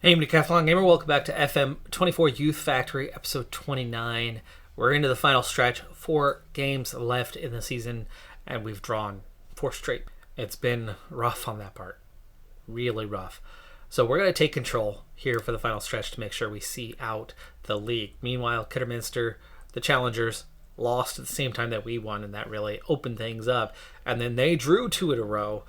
Hey, I'm Decathlon Gamer. Welcome back to FM24 Youth Factory, episode 29. We're into the final stretch. 4 games left in the season, and we've drawn 4 straight. It's been rough on that part. Really rough. So we're going to take control here for the final stretch to make sure we see out the league. Meanwhile, Kidderminster, the challengers, lost at the same time that we won, and that really opened things up. And then they drew 2 in a row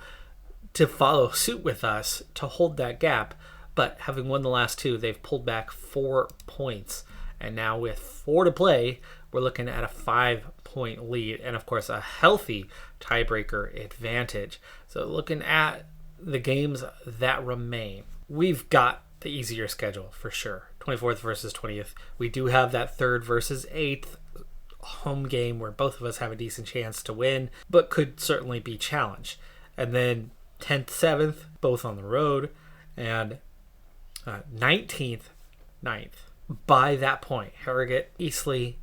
to follow suit with us to hold that gap. But having won the last 2, they've pulled back 4 points. And now with 4 to play, we're looking at a 5-point lead. And of course, a healthy tiebreaker advantage. So looking at the games that remain, we've got the easier schedule for sure. 24th versus 20th. We do have that 3rd versus 8th home game where both of us have a decent chance to win, but could certainly be challenged. And then 10th, 7th, both on the road. And 19th, 9th. By that point, Harrogate, Eastleigh,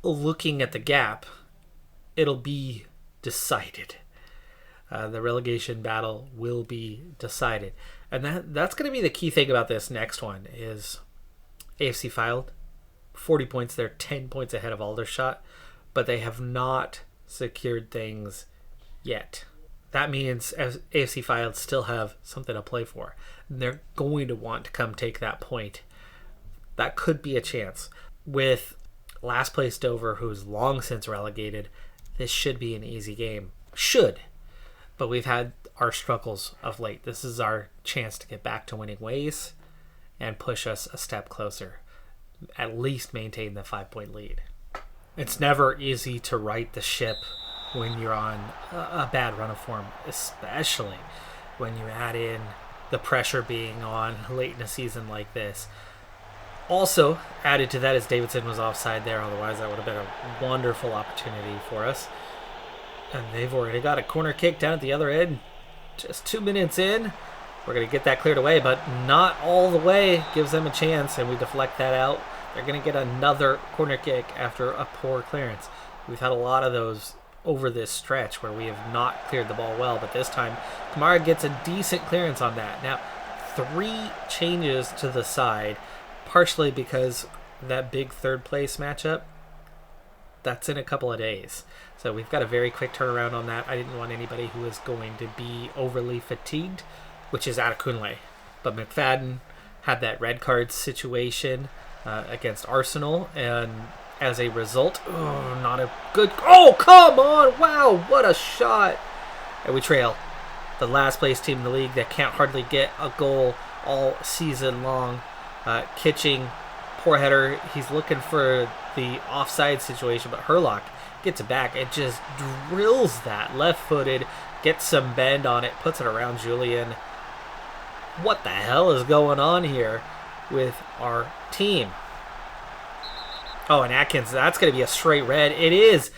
looking at the gap, it'll be decided. The relegation battle will be decided. And that's going to be the key thing about this next one is AFC Fylde, 40 points. They're 10 points ahead of Aldershot, but they have not secured things yet. That means AFC Fylde still have something to play for. They're going to want to come take that point. That could be a chance. With last place Dover, who's long since relegated, this should be an easy game. Should. But we've had our struggles of late. This is our chance to get back to winning ways and push us a step closer. At least maintain the 5-point lead. It's never easy to right the ship when you're on a bad run of form, especially when you add in the pressure being on late in a season like this. Also, added to that is Davidson was offside there, otherwise that would have been a wonderful opportunity for us. And they've already got a corner kick down at the other end. Just 2 minutes in. We're going to get that cleared away, but not all the way. Gives them a chance, and we deflect that out. They're going to get another corner kick after a poor clearance. We've had a lot of those over this stretch where we have not cleared the ball well, but this time Kamara gets a decent clearance on that. Now 3 changes to the side, partially because that big 3rd place matchup, that's in a couple of days, so we've got a very quick turnaround on that. I didn't want anybody who was going to be overly fatigued, which is Adekunle, but McFadden had that red card situation against Arsenal, and as a result, not a good... Oh, come on! Wow, what a shot! And we trail the last place team in the league that can't hardly get a goal all season long. Kitching, poor header. He's looking for the offside situation, but Herlock gets it back. It just drills that. Left-footed, gets some bend on it, puts it around Julian. What the hell is going on here with our team? Oh, and Atkins, that's going to be a straight red. It is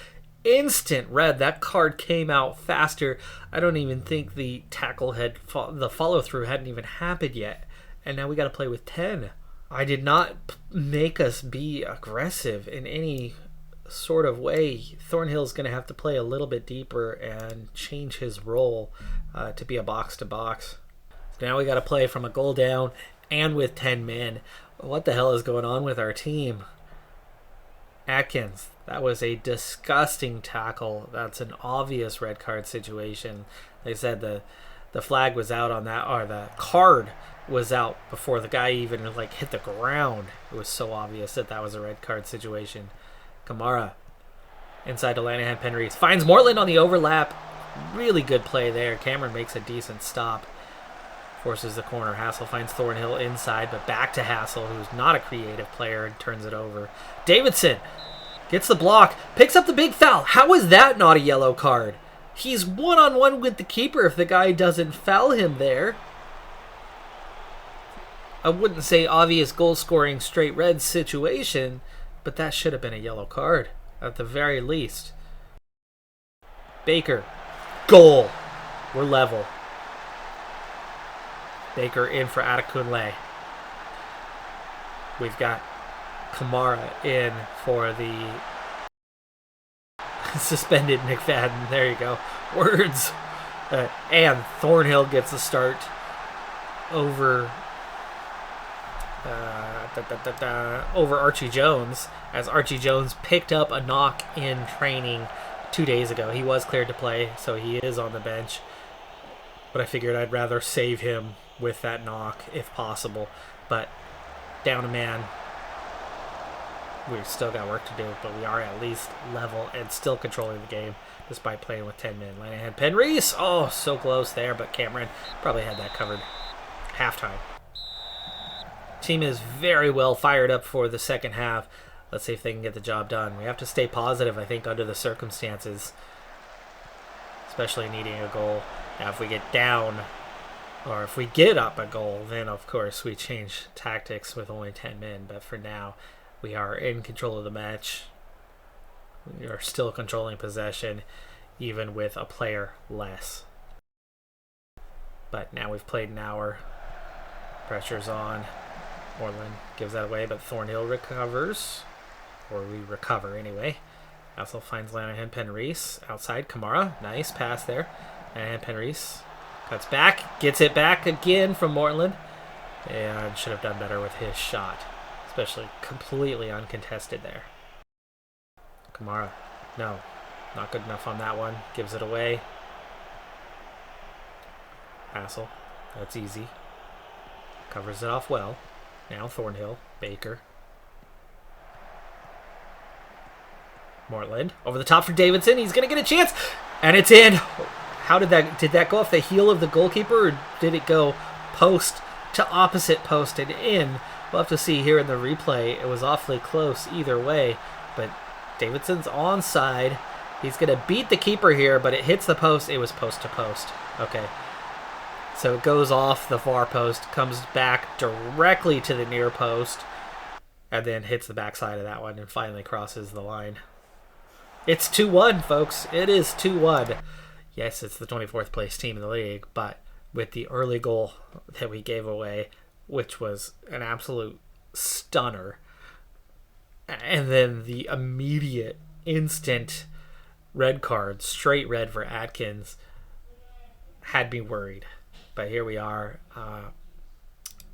instant red. That card came out faster. I don't even think the tackle the follow-through hadn't even happened yet. And now we got to play with 10. I did not make us be aggressive in any sort of way. Thornhill's going to have to play a little bit deeper and change his role to be a box-to-box. So now we got to play from a goal down and with 10 men. What the hell is going on with our team? Atkins, that was a disgusting tackle. That's an obvious red card situation. They said the flag was out on that, or the card was out before the guy even hit the ground. It was so obvious that was a red card situation. Kamara inside to Lanahan. Penreath finds Mortland on the overlap. Really good play there. Cameron makes a decent stop. Forces the corner. Hassel finds Thornhill inside, but back to Hassel, who's not a creative player, and turns it over. Davidson gets the block, picks up the big foul. How is that not a yellow card? He's one-on-one with the keeper if the guy doesn't foul him there. I wouldn't say obvious goal-scoring straight red situation, but that should have been a yellow card at the very least. Baker, goal. We're level. Baker in for Adekunle. We've got Kamara in for the suspended McFadden. There you go. Words. And Thornhill gets the start over over Archie Jones, as Archie Jones picked up a knock in training 2 days ago. He was cleared to play, so he is on the bench. But I figured I'd rather save him with that knock if possible. But down a man. We've still got work to do, but we are at least level and still controlling the game despite playing with 10 men. Lanahan, Penreese. Oh, so close there, but Cameron probably had that covered. Halftime. Team is very well fired up for the second half. Let's see if they can get the job done. We have to stay positive, I think, under the circumstances, especially needing a goal. Now, if we get down, or if we get up a goal, then, of course, we change tactics with only 10 men. But for now, we are in control of the match. We are still controlling possession, even with a player less. But now we've played an hour. Pressure's on. Moreland gives that away, but Thornhill recovers. Or we recover anyway. Also finds Lanahan Penreese. Outside, Kamara. Nice pass there. And Penreese cuts back. Gets it back again from Moreland. And should have done better with his shot. Especially completely uncontested there. Kamara. No. Not good enough on that one. Gives it away. Hassel. That's easy. Covers it off well. Now Thornhill. Baker. Moreland. Over the top for Davidson. He's going to get a chance. And it's in. How did that go off the heel of the goalkeeper, or did it go post to opposite post and in? We'll have to see here in the replay. It was awfully close either way, but Davidson's onside. He's going to beat the keeper here, but it hits the post. It was post to post. Okay. So it goes off the far post, comes back directly to the near post, and then hits the backside of that one and finally crosses the line. It's 2-1, folks. It is 2-1. Yes, it's the 24th place team in the league, but with the early goal that we gave away, which was an absolute stunner, and then the immediate, instant red card, straight red for Atkins, had me worried. But here we are,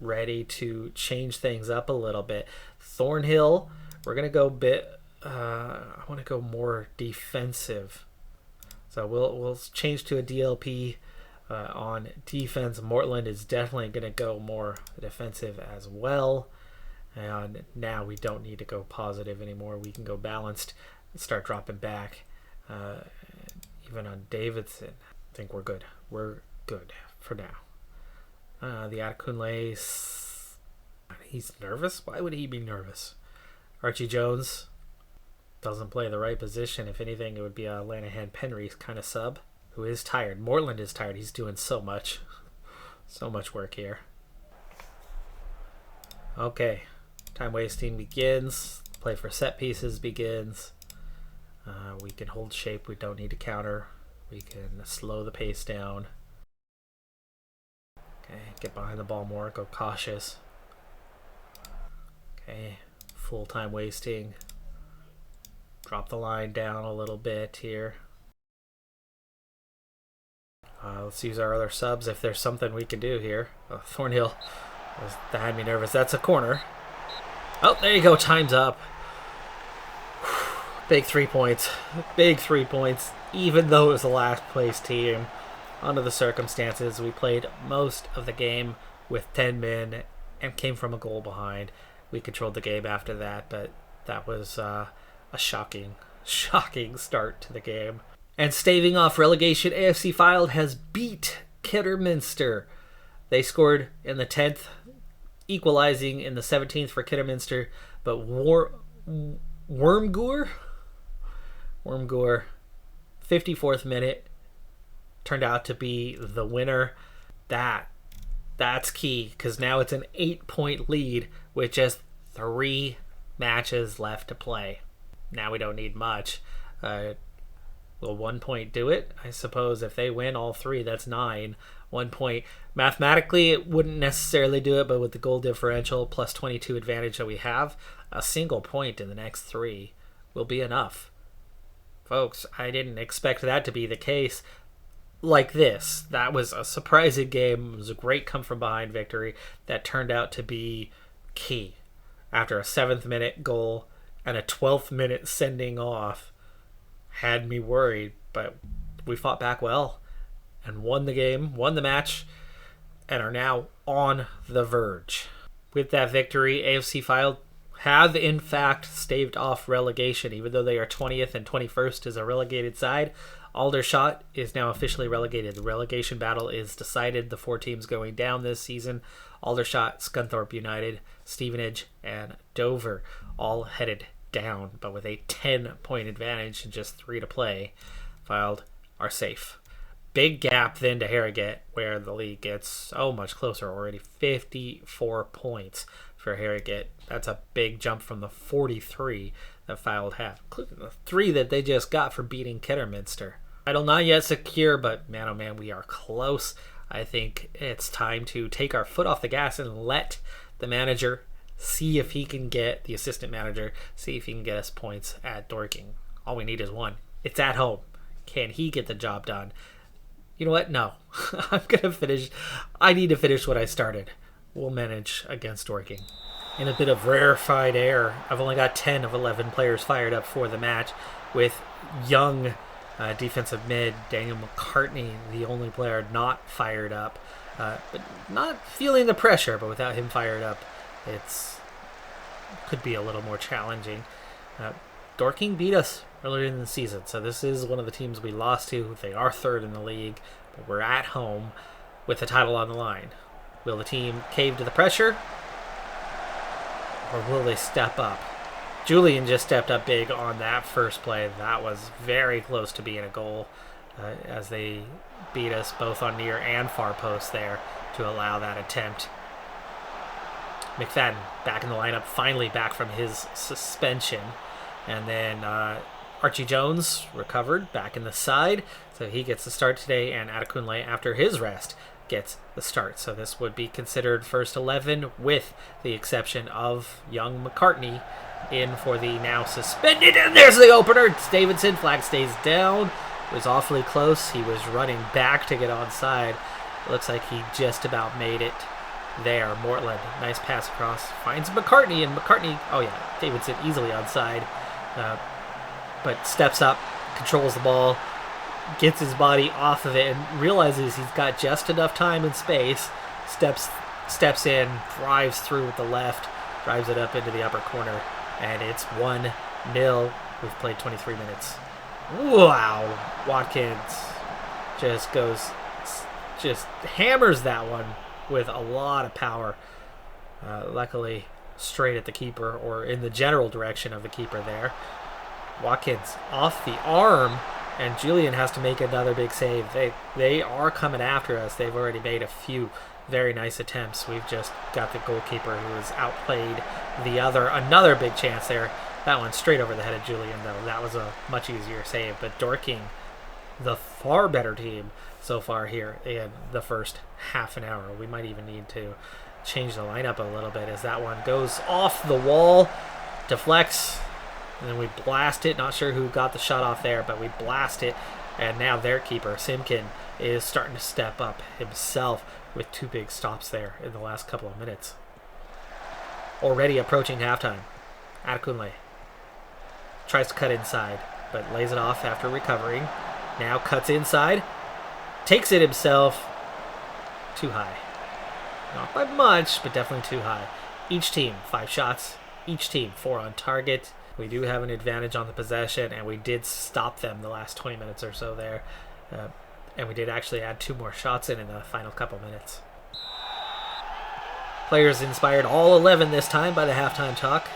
ready to change things up a little bit. Thornhill, we're going to go I want to go more defensive. So we'll change to a DLP on defense. Mortland is definitely going to go more defensive as well. And now we don't need to go positive anymore. We can go balanced and start dropping back. Even on Davidson, I think we're good. We're good for now. The Adekunle, he's nervous? Why would he be nervous? Archie Jones doesn't play the right position. If anything, it would be a Lanahan Penreese kind of sub, who is tired. Moreland is tired. He's doing so much work here. Okay, time wasting begins. Play for set pieces begins. We can hold shape. We don't need to counter. We can slow the pace down. Okay, get behind the ball more. Go cautious. Okay, full time wasting. Drop the line down a little bit here. Let's use our other subs if there's something we can do here. Thornhill, that had me nervous. That's a corner. Oh, there you go. Time's up. Big 3 points. Big 3 points. Even though it was the last place team, under the circumstances, we played most of the game with 10 men and came from a goal behind. We controlled the game after that, but that was a shocking start to the game. And staving off relegation, AFC Fylde has beat Kidderminster. They scored in the 10th, equalizing in the 17th for Kidderminster, but Wormgoor, 54th minute, turned out to be the winner. That's key, because now it's an 8-point lead with just 3 matches left to play. Now we don't need much. Will 1 point do it? I suppose if they win all 3, that's 9. 1 point. Mathematically, it wouldn't necessarily do it, but with the goal differential plus 22 advantage that we have, a single point in the next 3 will be enough. Folks, I didn't expect that to be the case like this. That was a surprising game. It was a great come-from-behind victory that turned out to be key. After a 7th-minute goal and a 12th-minute sending off had me worried, but we fought back well and won the game, won the match, and are now on the verge. With that victory, AFC Fylde have in fact staved off relegation, even though they are 20th and 21st as a relegated side. Aldershot is now officially relegated. The relegation battle is decided. The 4 teams going down this season: Aldershot, Scunthorpe United, Stevenage, and Dover, all headed down, but with a 10-point advantage and just 3 to play. Fylde are safe. Big gap then to Harrogate, where the league gets so much closer already. 54 points for Harrogate. That's a big jump from the 43 that Fylde have, including the 3 that they just got for beating Kidderminster. Title not yet secure, but man, oh man, we are close. I think it's time to take our foot off the gas and let the manager see if he can get, the assistant manager, see if he can get us points at Dorking. All we need is 1. It's at home. Can he get the job done? You know what? No. I'm going to finish. I need to finish what I started. We'll manage against Dorking. In a bit of rarefied air, I've only got 10 of 11 players fired up for the match, with young defensive mid Daniel McCartney the only player not fired up. But not feeling the pressure, but without him fired up, could be a little more challenging. Dorking beat us earlier in the season, so this is one of the teams we lost to. They are 3rd in the league, but we're at home with the title on the line. Will the team cave to the pressure, or will they step up? Julian just stepped up big on that first play. That was very close to being a goal, as they beat us both on near and far post there to allow that attempt. McFadden back in the lineup, finally back from his suspension. And then Archie Jones recovered back in the side, so he gets the start today, and Adekunle, after his rest, gets the start. So this would be considered first 11, with the exception of young McCartney in for the now suspended. And there's the opener. It's Davidson. Flag stays down. It was awfully close. He was running back to get onside. It looks like he just about made it there. Mortland, nice pass across, finds McCartney, and McCartney, oh yeah, Davidson easily onside, but steps up, controls the ball, gets his body off of it, and realizes he's got just enough time and space, steps in, drives through with the left, drives it up into the upper corner, and it's 1-0. We've played 23 minutes. Wow, Watkins just hammers that one with a lot of power. Luckily, straight at the keeper, or in the general direction of the keeper there. Watkins off the arm, and Julian has to make another big save. They are coming after us. They've already made a few very nice attempts. We've just got the goalkeeper who has outplayed the other. Another big chance there. That one straight over the head of Julian, though. That was a much easier save. But Dorking, the far better team so far here in the first half an hour. We might even need to change the lineup a little bit, as that one goes off the wall, deflects, and then we blast it. Not sure who got the shot off there, but we blast it, and now their keeper, Simkin, is starting to step up himself with 2 big stops there in the last couple of minutes. Already approaching halftime. Adekunle tries to cut inside, but lays it off after recovering. Now cuts inside, takes it himself. Too high. Not by much, but definitely too high. Each team 5 shots. Each team 4 on target. We do have an advantage on the possession, and we did stop them the last 20 minutes or so there. And we did actually add 2 more shots in the final couple minutes. Players inspired, all 11 this time by the halftime talk.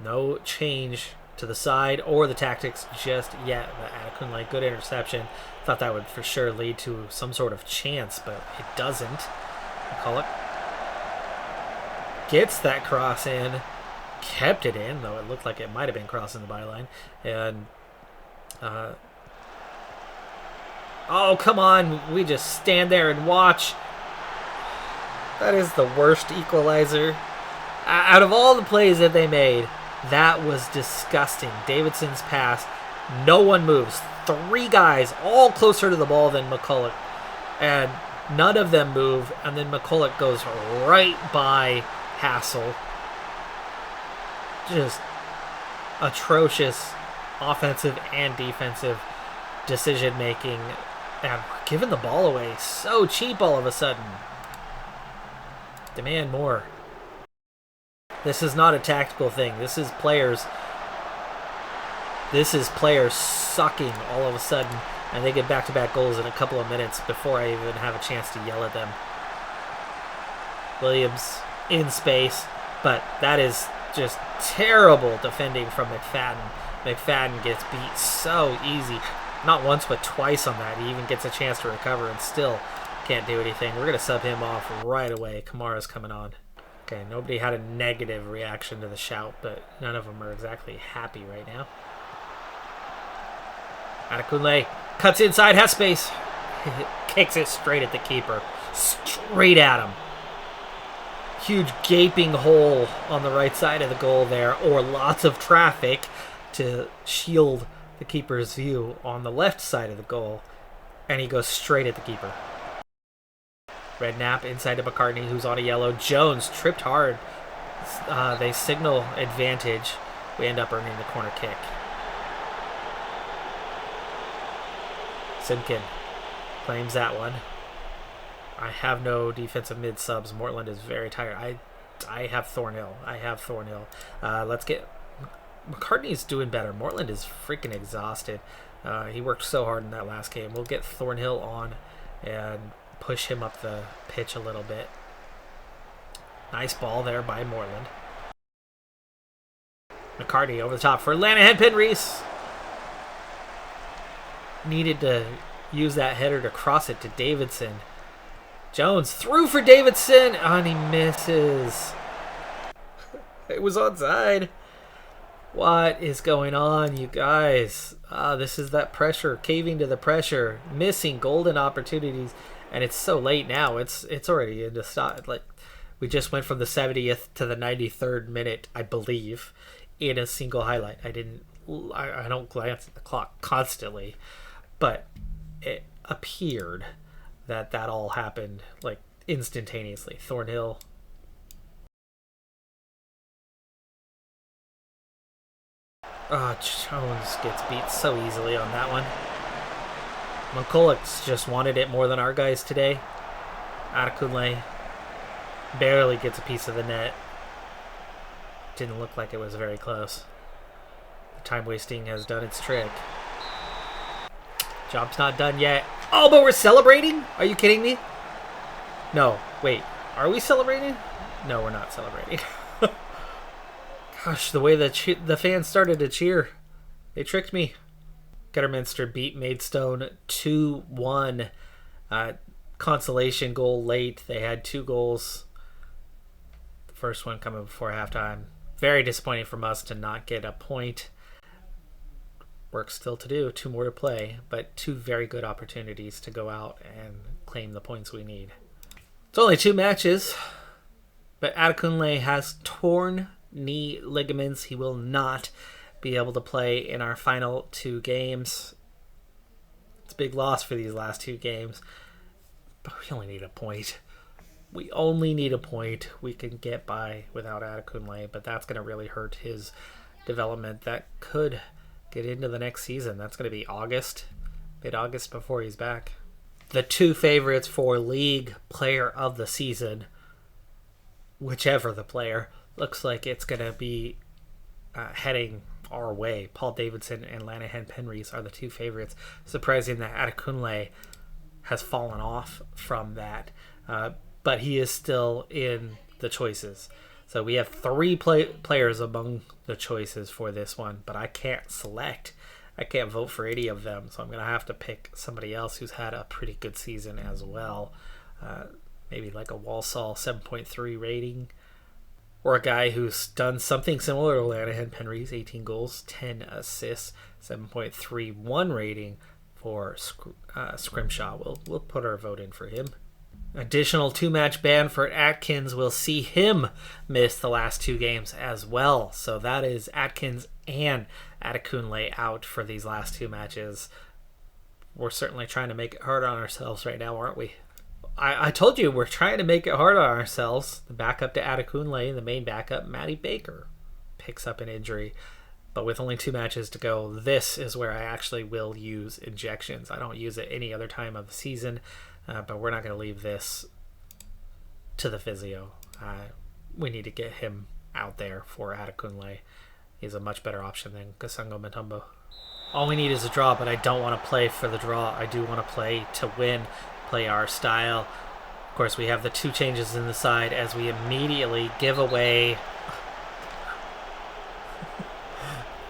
No change to the side or the tactics just yet. Adekunle, good interception. Thought that would for sure lead to some sort of chance, but it doesn't. McCulloch gets that cross in, kept it in, though it looked like it might have been crossing the byline. And oh, come on, we just stand there and watch. That is the worst equalizer. Out of all the plays that they made, that was disgusting. Davidson's pass, no one moves. 3 guys, all closer to the ball than McCulloch, and none of them move, and then McCulloch goes right by hassle. Just atrocious offensive and defensive decision making. And we're giving the ball away so cheap all of a sudden. Demand more. This is not a tactical thing. This is players sucking all of a sudden, and they get back-to-back goals in a couple of minutes before I even have a chance to yell at them. Williams in space, but that is just terrible defending from McFadden. McFadden gets beat so easy. Not once, but twice on that. He even gets a chance to recover and still can't do anything. We're going to sub him off right away. Kamara's coming on. Okay, nobody had a negative reaction to the shout, but none of them are exactly happy right now. Adekunle cuts inside, has space. Kicks it straight at the keeper. Straight at him. Huge gaping hole on the right side of the goal there, or lots of traffic to shield the keeper's view on the left side of the goal, and he goes straight at the keeper. Redknapp inside to McCartney, who's on a yellow. Jones tripped hard. They signal advantage. We end up earning the corner kick. Simkin claims that one. I have no defensive mid subs. Mortland is very tired. I have Thornhill. Let's get... McCartney's doing better. Mortland is freaking exhausted. He worked so hard in that last game. We'll get Thornhill on and push him up the pitch a little bit. Nice ball there by Mortland. McCartney over the top for Lanahan Penreese. Needed to use that header to cross it to Davidson. Jones through for Davidson, and he misses. It was onside. What is going on, you guys? This is that pressure, caving to the pressure, missing golden opportunities, and it's so late now. It's already into stop. Like, we just went from the 70th to the 93rd minute, I believe, in a single highlight. I don't glance at the clock constantly, but it appeared that all happened like instantaneously. Thornhill. Jones gets beat so easily on that one. McCulloch's just wanted it more than our guys today. Adekunle barely gets a piece of the net. Didn't look like it was very close. The time wasting has done its trick. Job's not done yet. Oh, but we're celebrating? Are you kidding me? No, wait. Are we celebrating? No, we're not celebrating. Gosh, the way the fans started to cheer. They tricked me. Gutterminster beat Maidstone 2-1. Consolation goal late. They had 2 goals. The first one coming before halftime. Very disappointing from us to not get a point. Work still to do. 2 more to play. But 2 very good opportunities to go out and claim the points we need. It's only 2 matches. But Adekunle has torn knee ligaments. He will not be able to play in our final 2 games. It's a big loss for these last 2 games. But we only need a point. We only need a point. We can get by without Adekunle, but that's going to really hurt his development. That could get into the next season. That's going to be August, mid-August before he's back. The 2 favorites for League Player of the Season, whichever the player, looks like it's going to be heading our way. Paul Davidson and Lanahan Penreese are the 2 favorites. Surprising that Adekunle has fallen off from that. But he is still in the choices. So we have 3 players among the choices for this one, but I can't select. I can't vote for any of them, so I'm going to have to pick somebody else who's had a pretty good season as well. Maybe like a Walsall 7.3 rating, or a guy who's done something similar to Lanahan Penreese, 18 goals, 10 assists, 7.31 rating for Scrimshaw. We'll put our vote in for him. Additional 2-match ban for Atkins will see him miss the last 2 games as well. So that is Atkins and Adekunle out for these last 2 matches. We're certainly trying to make it hard on ourselves right now, aren't we? I told you we're trying to make it hard on ourselves. The backup to Adekunle, the main backup, Matty Baker, picks up an injury. But with only 2 matches to go, this is where I actually will use injections. I don't use it any other time of the season, but we're not going to leave this to the physio. We need to get him out there for Adekunle. He's a much better option than Kasango Matumbo. All we need is a draw, but I don't want to play for the draw. I do want to play to win, play our style. Of course, we have the 2 changes in the side as we immediately give away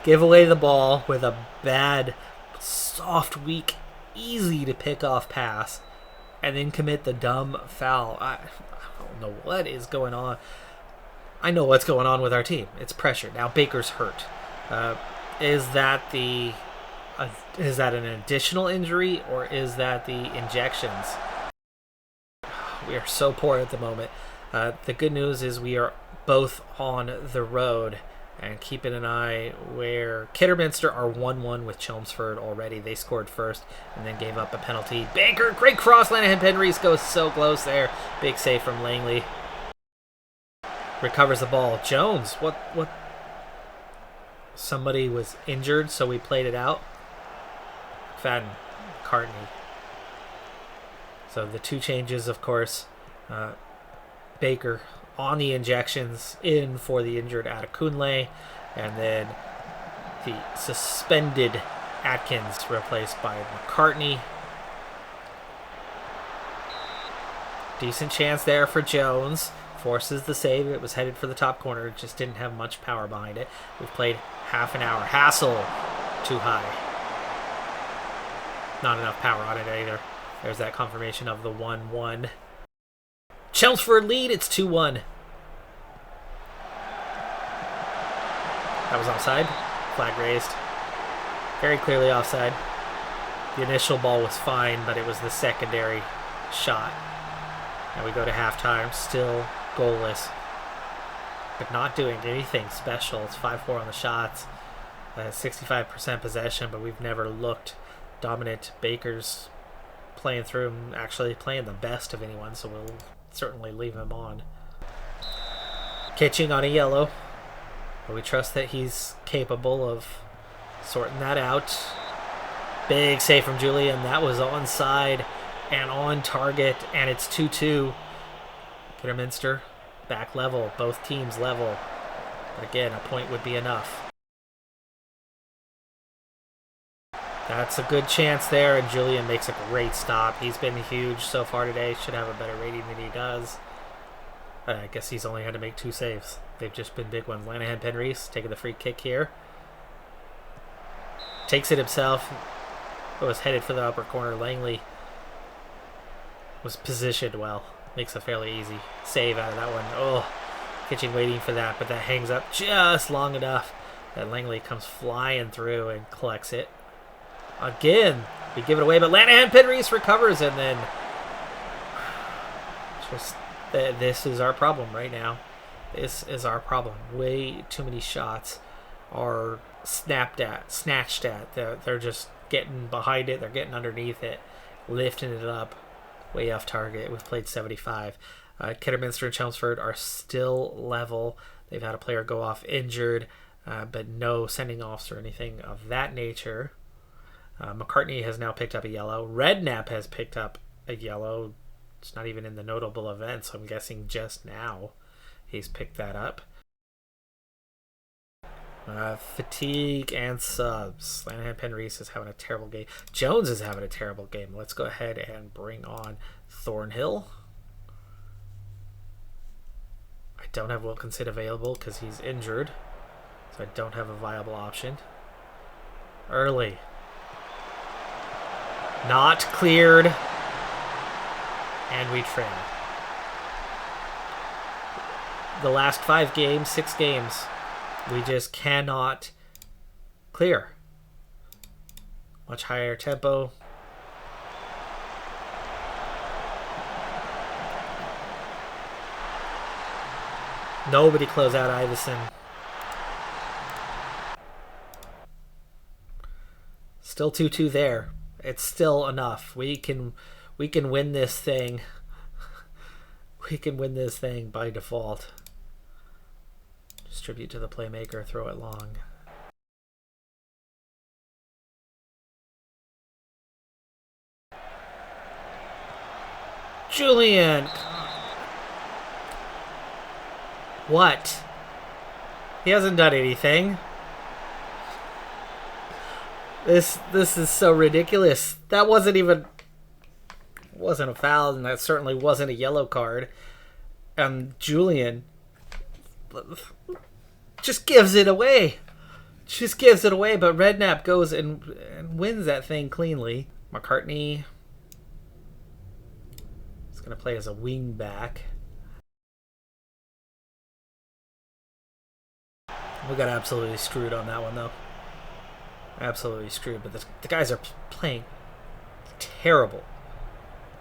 the ball with a bad, soft, weak, easy to pick off pass, and then commit the dumb foul. I don't know what is going on. I know what's going on with our team. It's pressure. Now Baker's hurt. Is that an additional injury, or is that the injections? We are so poor at the moment. The good news is we are both on the road, and keeping an eye where Kidderminster are 1-1 with Chelmsford already. They scored first and then gave up a penalty. Baker, great cross. Lanahan Penreese goes so close there. Big save from Langley. Recovers the ball. Jones, what? Somebody was injured, so we played it out. McFadden, McCartney. So the 2 changes, of course. Baker on the injections, in for the injured Adekunle, and then the suspended Atkins replaced by McCartney. Decent chance there for Jones. Forces the save. It was headed for the top corner. It just didn't have much power behind it. We've played half an hour. Hassel, too high. Not enough power on it either. There's that confirmation of the 1-1. Chelmsford lead. It's 2-1. That was offside. Flag raised. Very clearly offside. The initial ball was fine, but it was the secondary shot. And we go to halftime, still goalless, but not doing anything special. It's 5-4 on the shots, 65% possession, but we've never looked dominant. Baker's playing through and actually playing the best of anyone, so we'll certainly leave him on. Kitching on a yellow, but we trust that he's capable of sorting that out. Big save from Julian. That was onside and on target, and it's 2-2. Kidderminster back level, both teams level. But again, a point would be enough. That's a good chance there, and Julian makes a great stop. He's been huge so far today. Should have a better rating than he does. I guess he's only had to make 2 saves. They've just been big ones. Lanahan Penreese taking the free kick here. Takes it himself. It was headed for the upper corner. Langley was positioned well. Makes a fairly easy save out of that one. Oh, Kitching waiting for that, but that hangs up just long enough that Langley comes flying through and collects it. Again, we give it away, but Lanahan Penreese recovers, and then just this is our problem right now. This is our problem. Way too many shots are snatched at. They're just getting behind it. They're getting underneath it, lifting it up. Way off target. We've played 75. Kidderminster and Chelmsford are still level. They've had a player go off injured, but no sending offs or anything of that nature. McCartney has now picked up a yellow. Redknapp has picked up a yellow. It's not even in the notable events, so I'm guessing just now he's picked that up. Fatigue and subs. Lanahan Penreese is having a terrible game. Jones is having a terrible game. Let's go ahead and bring on Thornhill. I don't have Wilkinson available because he's injured, so I don't have a viable option. Early. Not cleared. And we trail. The last 6 games, we just cannot clear. Much higher tempo. Nobody close out Iveson. Still 2-2 there. It's still enough. We can win this thing We can win this thing by default. Distribute to the playmaker, throw it long. Julian! What? He hasn't done anything. This is so ridiculous. That wasn't a foul, and that certainly wasn't a yellow card. Julian just gives it away. But Redknapp goes and wins that thing cleanly. McCartney is going to play as a wing back. We got absolutely screwed on that one, though. Absolutely screwed. But the guys are playing terrible.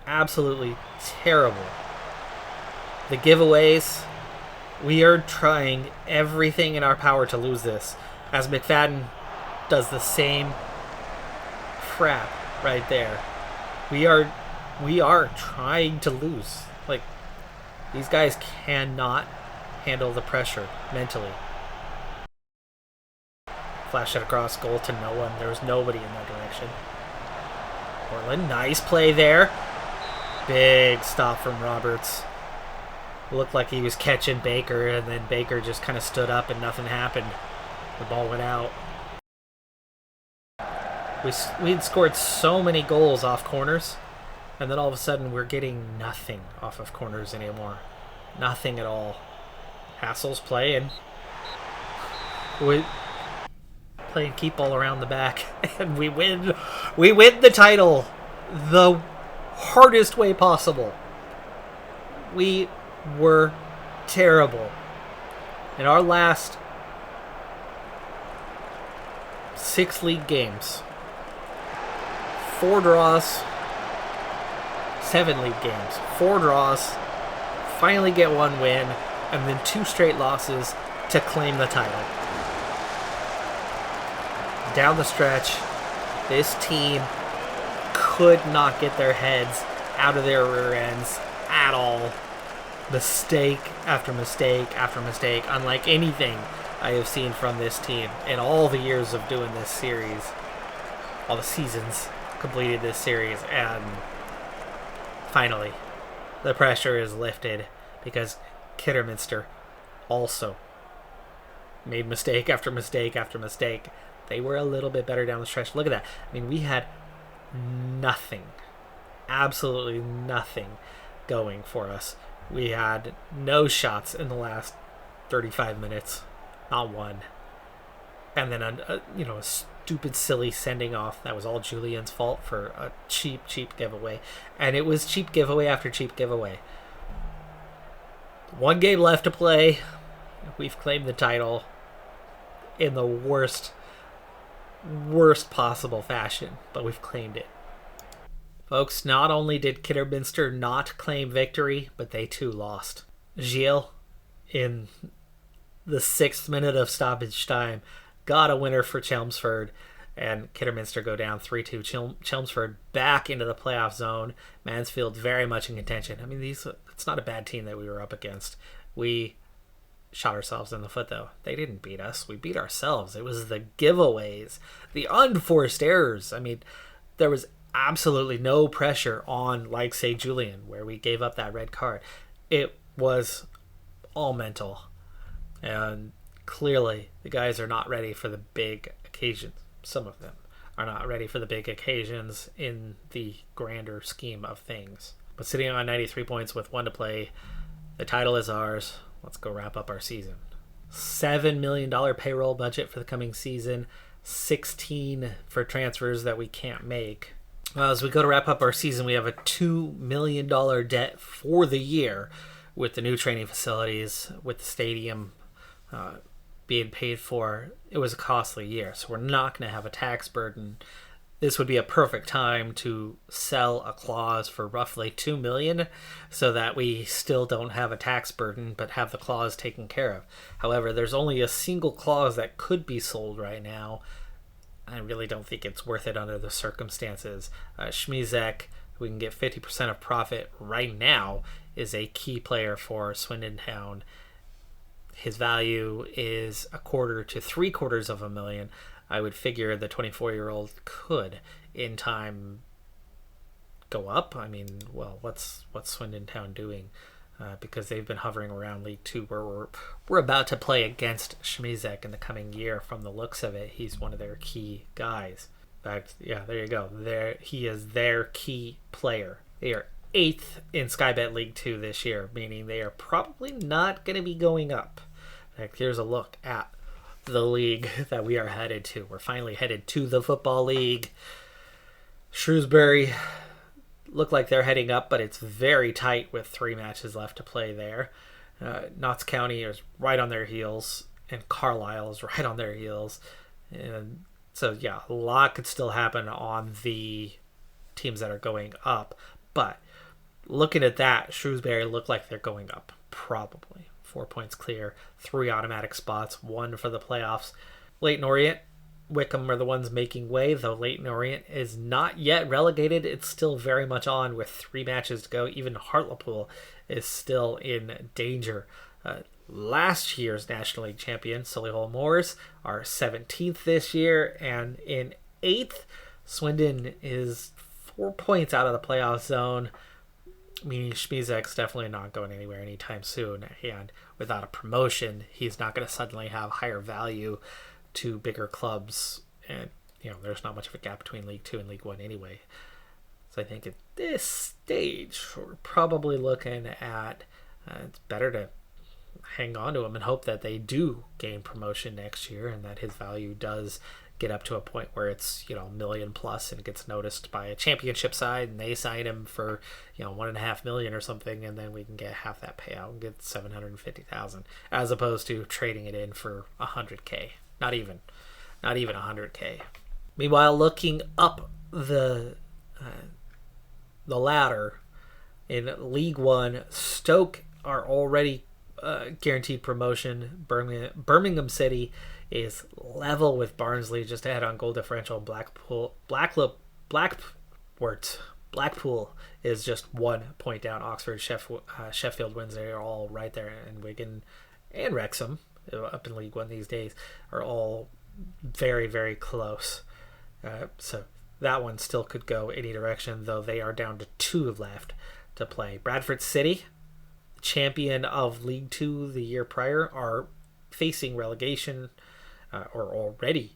Absolutely terrible. The giveaways, we are trying everything in our power to lose this. As McFadden does the same crap right there. We are trying to lose. Like, these guys cannot handle the pressure mentally. Flash it across goal to no one. There was nobody in that direction. Portland, nice play there. Big stop from Roberts. Looked like he was catching Baker, and then Baker just kind of stood up and nothing happened. The ball went out. We'd scored so many goals off corners, and then all of a sudden we're getting nothing off of corners anymore. Nothing at all. Hassel's playing. We play keep ball around the back, and we win. We win the title the hardest way possible. We were terrible. In our last 6 league games, 4 draws, 7 league games, 4 draws, finally get 1 win, and then 2 straight losses to claim the title. Down the stretch, this team could not get their heads out of their rear ends at all. Mistake after mistake after mistake, unlike anything I have seen from this team in all the years of doing this series, all the seasons completed this series, and finally the pressure is lifted because Kidderminster also made mistake after mistake after mistake. They were a little bit better down the stretch. Look at that. I mean, we had nothing, absolutely nothing going for us. We had no shots in the last 35 minutes, not one. And then a stupid, silly sending off. That was all Julian's fault for a cheap giveaway. And it was cheap giveaway after cheap giveaway. 1 game left to play. We've claimed the title in the worst possible fashion, but we've claimed it. Folks, not only did Kidderminster not claim victory, but they too lost. Gilles, in the 6th minute of stoppage time, got a winner for Chelmsford, and Kidderminster go down 3-2. Chelmsford back into the playoff zone. Mansfield very much in contention. I mean, it's not a bad team that we were up against. We shot ourselves in the foot, though. They didn't beat us. We beat ourselves. It was the giveaways, the unforced errors. I mean, there was absolutely no pressure on, like, say, Julian, where we gave up that red card. It was all mental. And clearly, the guys are not ready for the big occasions. Some of them are not ready for the big occasions in the grander scheme of things. But sitting on 93 points with 1 to play, the title is ours. Let's go wrap up our season. $7 million payroll budget for the coming season. 16 for transfers that we can't make. As we go to wrap up our season, we have a $2 million debt for the year with the new training facilities, with the stadium being paid for. It was a costly year, so we're not going to have a tax burden. This would be a perfect time to sell a clause for roughly $2 million so that we still don't have a tax burden but have the clause taken care of. However, there's only a single clause that could be sold right now. I really don't think it's worth it under the circumstances. Schmizek, we can get 50% of profit right now, is a key player for Swindon Town. His value is $250,000 to $750,000. I would figure the 24-year-old could, in time, go up. I mean, well, what's Swindon Town doing? Because they've been hovering around League Two, where we're about to play against Śmizek in the coming year. From the looks of it, he's one of their key guys. In fact, yeah, there you go. He is their key player. They are 8th in Sky Bet League Two this year, meaning they are probably not going to be going up. In fact, here's a look at the league that we are headed to. We're finally headed to the Football League. Shrewsbury look like they're heading up, but it's very tight with 3 matches left to play there. Notts County is right on their heels, and Carlisle is right on their heels. And so, yeah, a lot could still happen on the teams that are going up. But looking at that, Shrewsbury look like they're going up, probably. 4 points clear, 3 automatic spots, 1 for the playoffs. Leyton Orient, Wickham are the ones making way, though Leyton Orient is not yet relegated. It's still very much on with 3 matches to go. Even Hartlepool is still in danger. Last year's National League champion, Solihull Moors, are 17th this year, and in 8th, Swindon is 4 points out of the playoff zone, meaning Śmizek's definitely not going anywhere anytime soon, and without a promotion, he's not going to suddenly have higher value to bigger clubs, and there's not much of a gap between League 2 and League 1 anyway. So I think at this stage we're probably looking at it's better to hang on to him and hope that they do gain promotion next year, and that his value does get up to a point where it's $1 million plus and gets noticed by a championship side, and they sign him for $1.5 million or something, and then we can get half that payout and get $750,000, as opposed to trading it in for $100K. Not even $100K. Meanwhile, looking up the ladder in League One, Stoke are already guaranteed promotion. Birmingham City is level with Barnsley, just ahead on goal differential. Blackpool is just 1 point down. Oxford, Sheffield Wednesday are all right there, and Wigan and Wrexham, up in League One these days, are all very, very close. So that one still could go any direction, though they are down to 2 left to play. Bradford City, champion of League Two the year prior, are facing relegation, or already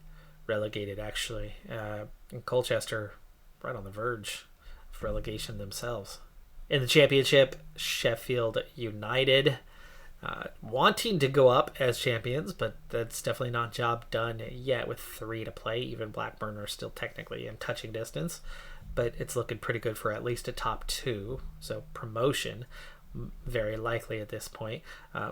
relegated, actually. And Colchester right on the verge of relegation themselves. In the Championship, Sheffield United wanting to go up as champions, but that's definitely not job done yet with 3 to play. Even Blackburn are still technically in touching distance, but it's looking pretty good for at least a top 2, so promotion very likely at this point.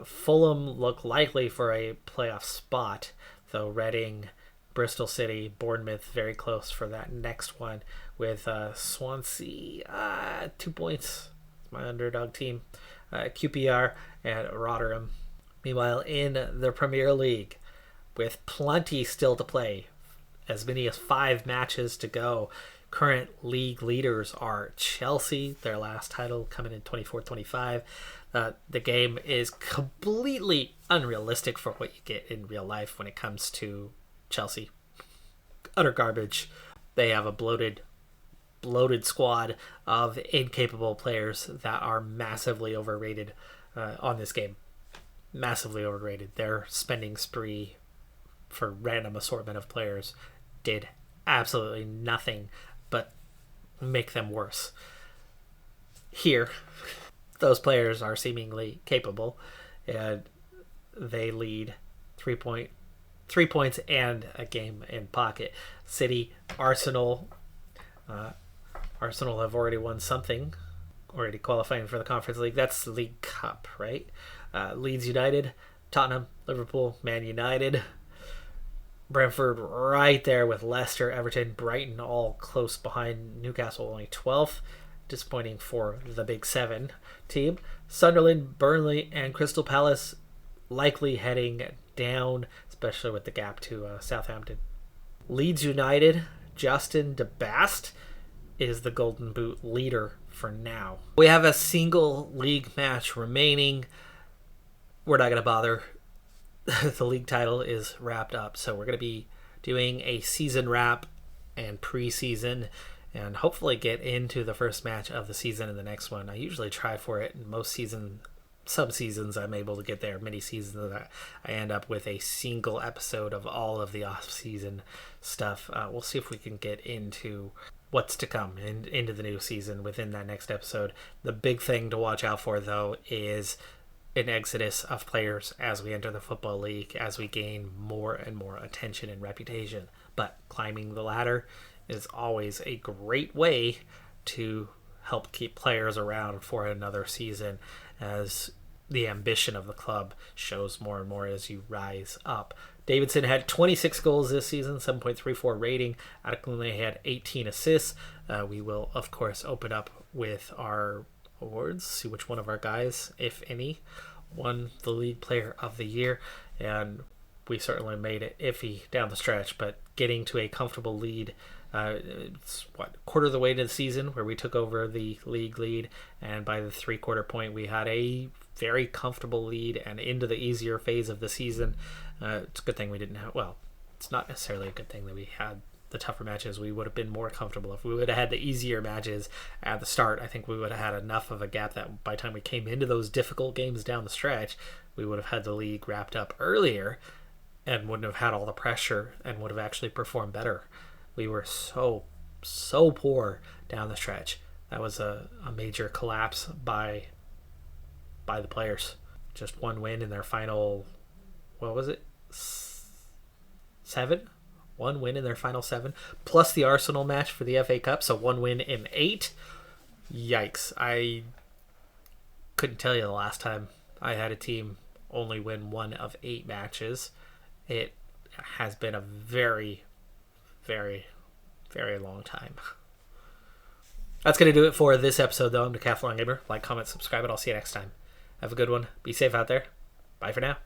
Fulham look likely for a playoff spot, though Reading, Bristol City, Bournemouth very close for that next one, with Swansea 2 points. It's my underdog team. QPR and Rotherham. Meanwhile, in the Premier League, with plenty still to play, as many as 5 matches to go, current league leaders are Chelsea, their last title coming in 24-25. The game is completely unrealistic for what you get in real life when it comes to Chelsea. Utter garbage. They have a bloated squad of incapable players that are massively overrated on this game. Massively overrated. Their spending spree for random assortment of players did absolutely nothing but make them worse. Here, those players are seemingly capable, and they lead 3 points and a game in pocket. City, Arsenal have already won something, already qualifying for the Conference League. That's the League Cup, right? Leeds United, Tottenham, Liverpool, Man United, Brentford right there with Leicester, Everton, Brighton all close behind. Newcastle only 12th. Disappointing for the Big 7 team. Sunderland, Burnley, and Crystal Palace likely heading down, especially with the gap to Southampton. Leeds United, Justin DeBast is the Golden Boot leader for now. We have a single league match remaining. We're not going to bother. The league title is wrapped up, so we're going to be doing a season wrap and preseason, and hopefully get into the first match of the season in the next one. I usually try for it in most some seasons I'm able to get there. Many seasons I end up with a single episode of all of the off-season stuff. We'll see if we can get into what's to come into the new season within that next episode. The big thing to watch out for, though, is an exodus of players as we enter the football league, as we gain more and more attention and reputation. But climbing the ladder is always a great way to help keep players around for another season, as the ambition of the club shows more and more as you rise up. Davidson had 26 goals this season, 7.34 rating. Adekunle had 18 assists. We will, of course, open up with our awards, see which one of our guys, if any, won the League Player of the Year. And we certainly made it iffy down the stretch, but getting to a comfortable lead. It's quarter of the way to the season where we took over the league lead, and by the 3/4 point we had a very comfortable lead and into the easier phase of the season. It's a good thing we didn't have, well, it's not necessarily a good thing that we had the tougher matches. We would have been more comfortable if we would have had the easier matches at the start. I think we would have had enough of a gap that by the time we came into those difficult games down the stretch, we would have had the league wrapped up earlier and wouldn't have had all the pressure and would have actually performed better. We were so poor down the stretch. That was a major collapse by the players. Just one win in their final, what was it? 7? One win in their final 7, plus the Arsenal match for the FA Cup, so 1 win in 8. Yikes. I couldn't tell you the last time I had a team only win 1 of 8 matches. It has been a very, very, very long time. That's going to do it for this episode, though. I'm Decathlon Gamer. Like, comment, subscribe, and I'll see you next time. Have a good one. Be safe out there. Bye for now.